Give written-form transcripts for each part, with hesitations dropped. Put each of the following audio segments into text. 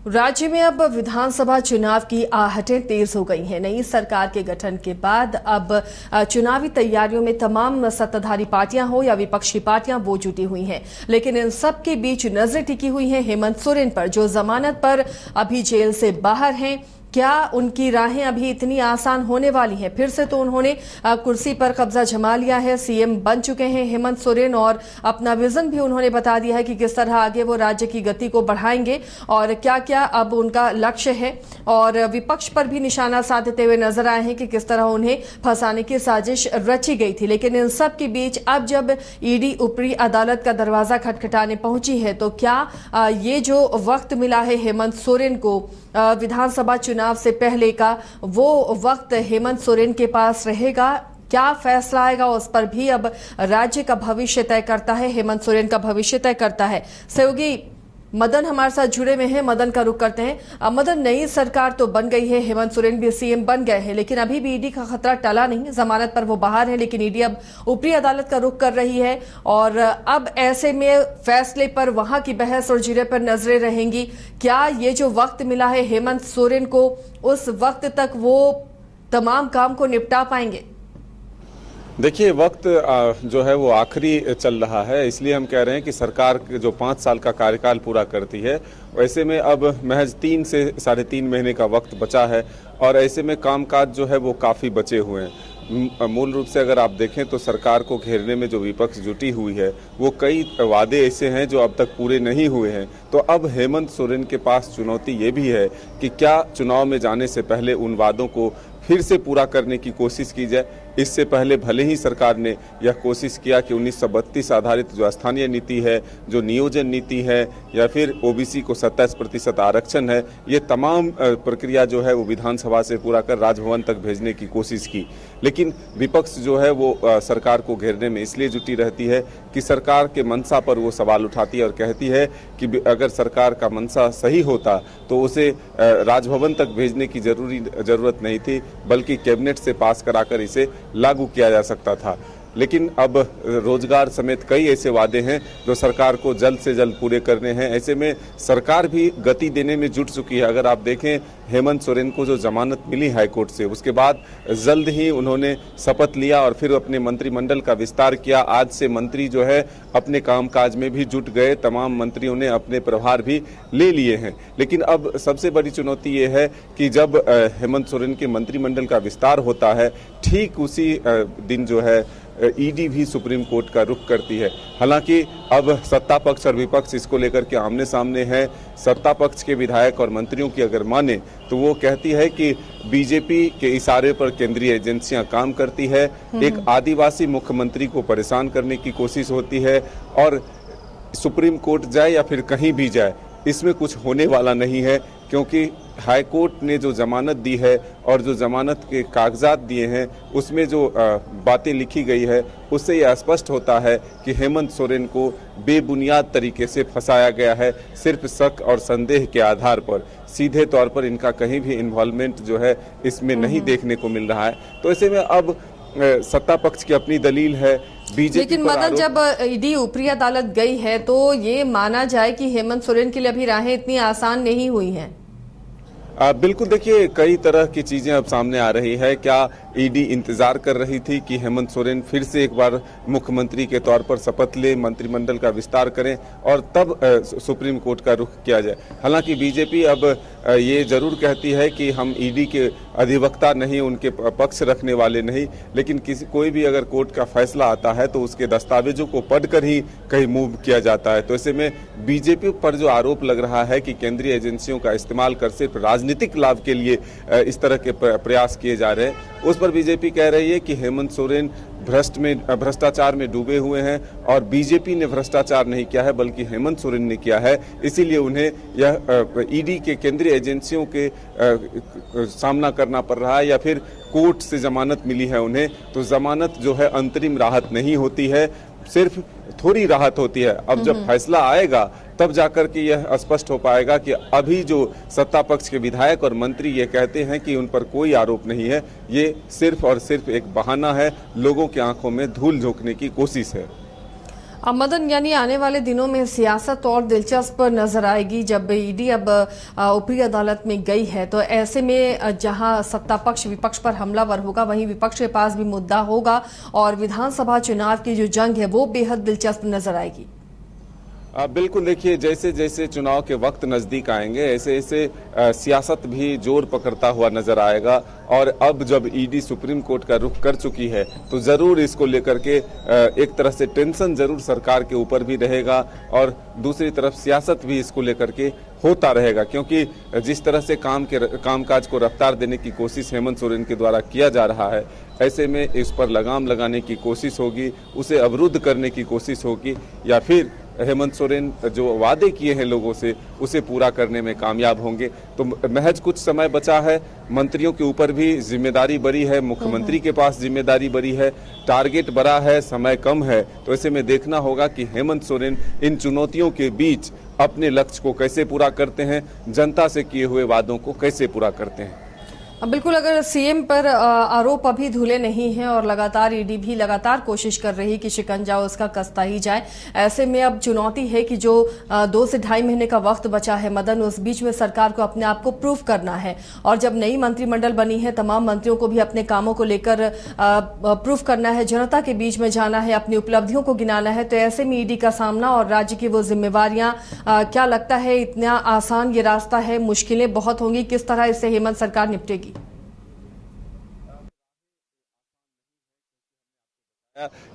राज्य में अब विधानसभा चुनाव की आहटें तेज हो गई हैं। नई सरकार के गठन के बाद अब चुनावी तैयारियों में तमाम सत्ताधारी पार्टियां हो या विपक्ष की पार्टियां वो जुटी हुई हैं। लेकिन इन सब के बीच नजरें टिकी हुई हैं हेमंत सोरेन पर, जो जमानत पर अभी जेल से बाहर हैं। क्या उनकी राहें अभी इतनी आसान होने वाली हैं? फिर से तो उन्होंने कुर्सी पर कब्जा जमा लिया है, सीएम बन चुके हैं हेमंत सोरेन, और अपना विजन भी उन्होंने बता दिया है कि किस तरह आगे वो राज्य की गति को बढ़ाएंगे और क्या क्या अब उनका लक्ष्य है। और विपक्ष पर भी निशाना साधते हुए नजर आए हैं कि किस तरह उन्हें फंसाने की साजिश रची गई थी। लेकिन इन सब के बीच अब जब ईडी ऊपरी अदालत का दरवाजा खटखटाने पहुंची है, तो क्या ये जो वक्त मिला है हेमंत सोरेन को विधानसभा चुनाव से पहले का, वो वक्त हेमंत सोरेन के पास रहेगा? क्या फैसला आएगा उस पर भी अब राज्य का भविष्य तय करता है, हेमंत सोरेन का भविष्य तय करता है। सहयोगी मदन हमारे साथ जुड़े में हैं, मदन का रुख करते हैं। मदन, नई सरकार तो बन गई है, हेमंत सोरेन भी सीएम बन गए हैं, लेकिन अभी भी ईडी का खतरा टला नहीं। जमानत पर वो बाहर है, लेकिन ईडी अब ऊपरी अदालत का रुख कर रही है और अब ऐसे में फैसले पर वहां की बहस और जिरे पर नजरें रहेंगी। क्या ये जो वक्त मिला है हेमंत सोरेन को, उस वक्त तक वो तमाम काम को निपटा पाएंगे? देखिए, वक्त जो है वो आखिरी चल रहा है, इसलिए हम कह रहे हैं कि सरकार जो 5 साल का कार्यकाल पूरा करती है, वैसे में अब महज 3 से 3.5 महीने का वक्त बचा है और ऐसे में कामकाज जो है वो काफ़ी बचे हुए हैं। मूल रूप से अगर आप देखें तो सरकार को घेरने में जो विपक्ष जुटी हुई है, वो कई वादे ऐसे हैं जो अब तक पूरे नहीं हुए हैं। तो अब हेमंत सोरेन के पास चुनौती ये भी है कि क्या चुनाव में जाने से पहले उन वादों को फिर से पूरा करने की कोशिश की जाए। इससे पहले भले ही सरकार ने यह कोशिश किया कि 1932 आधारित जो स्थानीय नीति है, जो नियोजन नीति है, या फिर ओबीसी को 27% आरक्षण है, ये तमाम प्रक्रिया जो है वो विधानसभा से पूरा कर राजभवन तक भेजने की कोशिश की। लेकिन विपक्ष जो है वो सरकार को घेरने में इसलिए जुटी रहती है कि सरकार के मंशा पर वो सवाल उठाती है और कहती है कि अगर सरकार का मंशा सही होता तो उसे राजभवन तक भेजने की जरूरत नहीं थी, बल्कि कैबिनेट से पास कराकर इसे लागू किया जा सकता था। लेकिन अब रोजगार समेत कई ऐसे वादे हैं जो सरकार को जल्द से जल्द पूरे करने हैं। ऐसे में सरकार भी गति देने में जुट चुकी है। अगर आप देखें, हेमंत सोरेन को जो जमानत मिली हाईकोर्ट से, उसके बाद जल्द ही उन्होंने शपथ लिया और फिर अपने मंत्रिमंडल का विस्तार किया। आज से मंत्री जो है अपने कामकाज में भी जुट गए, तमाम मंत्रियों ने अपने प्रभार भी ले लिए हैं। लेकिन अब सबसे बड़ी चुनौती ये है कि जब हेमंत सोरेन के मंत्रिमंडल का विस्तार होता है, ठीक उसी दिन जो है ईडी भी सुप्रीम कोर्ट का रुख करती है। हालांकि अब सत्ता पक्ष और विपक्ष इसको लेकर के आमने सामने है। सत्ता पक्ष के विधायक और मंत्रियों की अगर माने तो वो कहती है कि बीजेपी के इशारे पर केंद्रीय एजेंसियां काम करती है, एक आदिवासी मुख्यमंत्री को परेशान करने की कोशिश होती है, और सुप्रीम कोर्ट जाए या फिर कहीं भी जाए, इसमें कुछ होने वाला नहीं है, क्योंकि हाईकोर्ट ने जो जमानत दी है और जो जमानत के कागजात दिए हैं, उसमें जो बातें लिखी गई है, उससे यह स्पष्ट होता है कि हेमंत सोरेन को बेबुनियाद तरीके से फंसाया गया है, सिर्फ शक और संदेह के आधार पर। सीधे तौर पर इनका कहीं भी इन्वॉल्वमेंट जो है इसमें नहीं देखने को मिल रहा है। तो ऐसे में अब सत्ता पक्ष की अपनी दलील है, बीजेपी। लेकिन मदन, जब ईडी ऊपरी अदालत गई है तो ये माना जाए कि हेमंत सोरेन के लिए अभी राहें इतनी आसान नहीं हुई हैं। बिल्कुल, देखिए, कई तरह की चीजें अब सामने आ रही है। क्या ईडी इंतजार कर रही थी कि हेमंत सोरेन फिर से एक बार मुख्यमंत्री के तौर पर शपथ ले, मंत्रिमंडल का विस्तार करें और तब सुप्रीम कोर्ट का रुख किया जाए? हालांकि बीजेपी अब ये जरूर कहती है कि हम ईडी के अधिवक्ता नहीं, उनके पक्ष रखने वाले नहीं, लेकिन कोई भी अगर कोर्ट का फैसला आता है तो उसके दस्तावेजों को पढ़कर ही कहीं मूव किया जाता है। तो ऐसे में बीजेपी पर जो आरोप लग रहा है कि केंद्रीय एजेंसियों का इस्तेमाल कर सिर्फ राजनीतिक लाभ के लिए इस तरह के प्रयास किए जा रहे हैं, उस पर बीजेपी कह रही है कि हेमंत सोरेन भ्रष्टाचार में डूबे हुए हैं और बीजेपी ने भ्रष्टाचार नहीं किया है, बल्कि हेमंत सोरेन ने किया है। इसीलिए उन्हें यह ईडी के केंद्रीय एजेंसियों के सामना करना पड़ रहा है, या फिर कोर्ट से जमानत मिली है उन्हें। तो जमानत जो है अंतरिम राहत नहीं होती है, सिर्फ थोड़ी राहत होती है। अब जब फैसला आएगा तब जाकर के यह स्पष्ट हो पाएगा कि अभी जो सत्ता पक्ष के विधायक और मंत्री ये कहते हैं कि उन पर कोई आरोप नहीं है, ये सिर्फ और सिर्फ एक बहाना है, लोगों की आंखों में धूल झोंकने की कोशिश है। अब मदन, यानी आने वाले दिनों में सियासत और दिलचस्प नजर आएगी जब ईडी अब ऊपरी अदालत में गई है। तो ऐसे में जहां सत्ता पक्ष विपक्ष पर हमलावर होगा, वहीं विपक्ष के पास भी मुद्दा होगा और विधानसभा चुनाव की जो जंग है वो बेहद दिलचस्प नजर आएगी। बिल्कुल, देखिए जैसे जैसे चुनाव के वक्त नजदीक आएंगे ऐसे ऐसे सियासत भी जोर पकड़ता हुआ नजर आएगा। और अब जब ईडी सुप्रीम कोर्ट का रुख कर चुकी है तो जरूर इसको लेकर के एक तरह से टेंशन जरूर सरकार के ऊपर भी रहेगा और दूसरी तरफ सियासत भी इसको लेकर के होता रहेगा, क्योंकि जिस तरह से कामकाज को रफ्तार देने की कोशिश हेमंत सोरेन के द्वारा किया जा रहा है, ऐसे में इस पर लगाम लगाने की कोशिश होगी, उसे अवरुद्ध करने की कोशिश होगी, या फिर हेमंत सोरेन जो वादे किए हैं लोगों से उसे पूरा करने में कामयाब होंगे। तो महज कुछ समय बचा है, मंत्रियों के ऊपर भी जिम्मेदारी बड़ी है, मुख्यमंत्री के पास जिम्मेदारी बड़ी है, टारगेट बड़ा है, समय कम है। तो ऐसे में देखना होगा कि हेमंत सोरेन इन चुनौतियों के बीच अपने लक्ष्य को कैसे पूरा करते हैं, जनता से किए हुए वादों को कैसे पूरा करते हैं। बिल्कुल, अगर सीएम पर आरोप अभी धुले नहीं हैं और लगातार ईडी भी लगातार कोशिश कर रही कि शिकंजा उसका कसता ही जाए, ऐसे में अब चुनौती है कि जो 2 से ढाई महीने का वक्त बचा है मदन, उस बीच में सरकार को अपने आप को प्रूव करना है। और जब नई मंत्रिमंडल बनी है, तमाम मंत्रियों को भी अपने कामों को लेकर प्रूव करना है, जनता के बीच में जाना है, अपनी उपलब्धियों को गिनाना है। तो ऐसे में ईडी का सामना और राज्य की वो जिम्मेवारियां, क्या लगता है इतना आसान ये रास्ता है? मुश्किलें बहुत होंगी, किस तरह इससे हेमंत सरकार निपटेगी?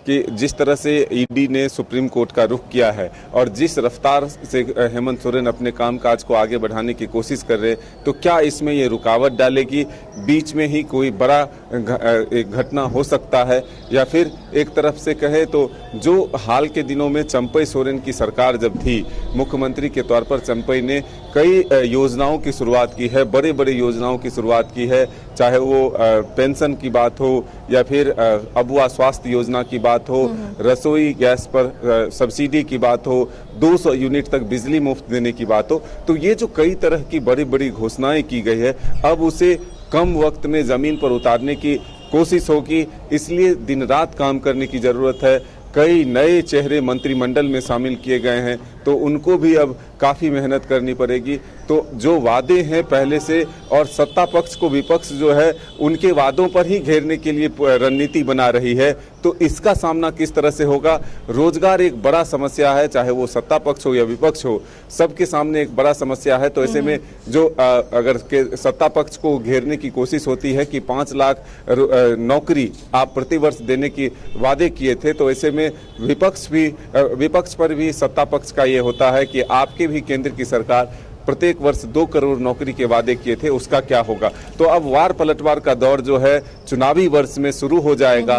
कि जिस तरह से ईडी ने सुप्रीम कोर्ट का रुख किया है और जिस रफ्तार से हेमंत सोरेन अपने कामकाज को आगे बढ़ाने की कोशिश कर रहे हैं, तो क्या इसमें ये रुकावट डालेगी? बीच में ही कोई बड़ा एक घटना हो सकता है, या फिर एक तरफ से कहे तो जो हाल के दिनों में चंपई सोरेन की सरकार जब थी, मुख्यमंत्री के तौर पर चंपई ने कई योजनाओं की शुरुआत की है, बड़े बड़े योजनाओं की शुरुआत की है, चाहे वो पेंशन की बात हो या फिर अबुआ स्वास्थ्य योजना की बात हो, रसोई गैस पर सब्सिडी की बात हो, 200 यूनिट तक बिजली मुफ्त देने की बात हो। तो ये जो कई तरह की बड़ी बड़ी घोषणाएं की गई है, अब उसे कम वक्त में जमीन पर उतारने की कोशिश होगी। इसलिए दिन रात काम करने की जरूरत है। कई नए चेहरे मंत्रिमंडल में शामिल किए गए हैं, तो उनको भी अब काफी मेहनत करनी पड़ेगी। तो जो वादे हैं पहले से, और सत्ता पक्ष को विपक्ष जो है उनके वादों पर ही घेरने के लिए रणनीति बना रही है, तो इसका सामना किस तरह से होगा? रोजगार एक बड़ा समस्या है, चाहे वो सत्ता पक्ष हो या विपक्ष हो, सबके सामने एक बड़ा समस्या है। तो ऐसे में जो अगर के सत्ता पक्ष को घेरने की कोशिश होती है कि 5 लाख नौकरी आप प्रतिवर्ष देने की वादे किए थे, तो ऐसे में विपक्ष पर भी सत्ता पक्ष का ये होता है कि आपके भी केंद्र की सरकार प्रत्येक वर्ष 2 करोड़ नौकरी के वादे किए थे, उसका क्या होगा? तो अब वार पलटवार का दौर जो है चुनावी वर्ष में शुरू हो जाएगा।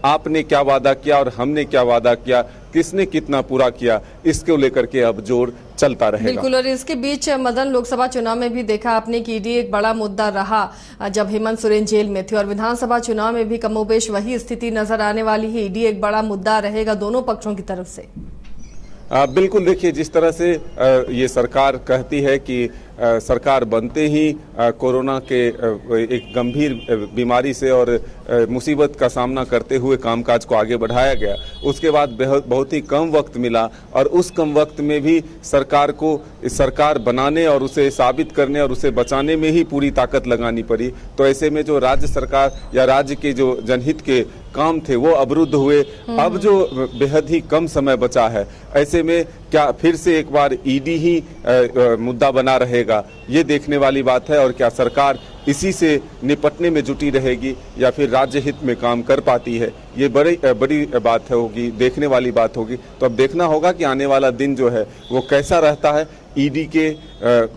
आपने क्या वादा किया और हमने क्या वादा किया, किसने कितना पूरा किया, इसको लेकर के अब जोर चलता रहेगा। बिल्कुल, और इसके बीच मदन, लोकसभा चुनाव में भी देखा आपने कि ईडी एक बड़ा मुद्दा रहा जब हेमंत सोरेन जेल में थे, और विधानसभा चुनाव में भी कमोबेश वही स्थिति नजर आने वाली है। ईडी एक बड़ा मुद्दा रहेगा दोनों पक्षों की तरफ से। बिल्कुल, देखिए जिस तरह से ये सरकार कहती है कि सरकार बनते ही कोरोना के एक गंभीर बीमारी से और मुसीबत का सामना करते हुए कामकाज को आगे बढ़ाया गया, उसके बाद बहुत ही कम वक्त मिला, और उस कम वक्त में भी सरकार को सरकार बनाने और उसे साबित करने और उसे बचाने में ही पूरी ताकत लगानी पड़ी। तो ऐसे में जो राज्य सरकार या राज्य के जो जनहित के काम थे वो अवरुद्ध हुए। अब जो बेहद ही कम समय बचा है, ऐसे में क्या फिर से एक बार ईडी ही मुद्दा बना रहेगा, ये देखने वाली बात है। और क्या सरकार इसी से निपटने में जुटी रहेगी या फिर राज्य हित में काम कर पाती है, ये बड़ी बात होगी, देखने वाली बात होगी। तो अब देखना होगा कि आने वाला दिन जो है वो कैसा रहता है। ईडी के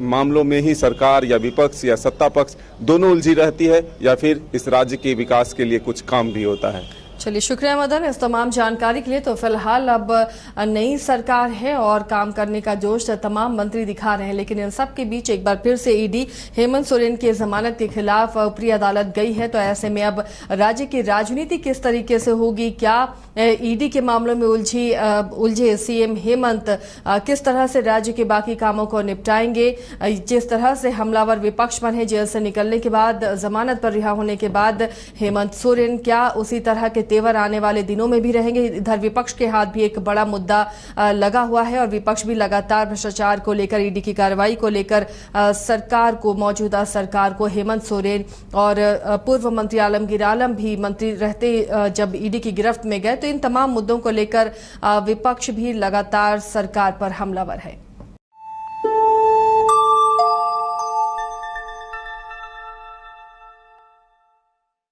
मामलों में ही सरकार या विपक्ष या सत्ता पक्ष दोनों उलझी रहती है, या फिर इस राज्य के विकास के लिए कुछ काम भी होता है। चलिए, शुक्रिया मदन इस तमाम जानकारी के लिए। तो फिलहाल अब नई सरकार है और काम करने का जोश तमाम मंत्री दिखा रहे हैं, लेकिन इन सब के बीच एक बार फिर से ईडी हेमंत सोरेन की जमानत के खिलाफ ऊपरी अदालत गई है। तो ऐसे में अब राज्य की राजनीति किस तरीके से होगी, क्या ईडी के मामलों में उलझे सीएम हेमंत किस तरह से राज्य के बाकी कामों को निपटाएंगे, जिस तरह से हमलावर विपक्ष पर है जेल से निकलने के बाद, जमानत पर रिहा होने के बाद हेमंत सोरेन क्या उसी तरह के तेवर आने वाले दिनों में भी रहेंगे। इधर विपक्ष के हाथ भी एक बड़ा मुद्दा लगा हुआ है और विपक्ष भी लगातार भ्रष्टाचार को लेकर, ईडी की कार्रवाई को लेकर सरकार को, मौजूदा सरकार को, हेमंत सोरेन और पूर्व मंत्री आलमगीर आलम भी मंत्री रहते जब ईडी की गिरफ्त में गए, तो इन तमाम मुद्दों को लेकर विपक्ष भी लगातार सरकार पर हमलावर है।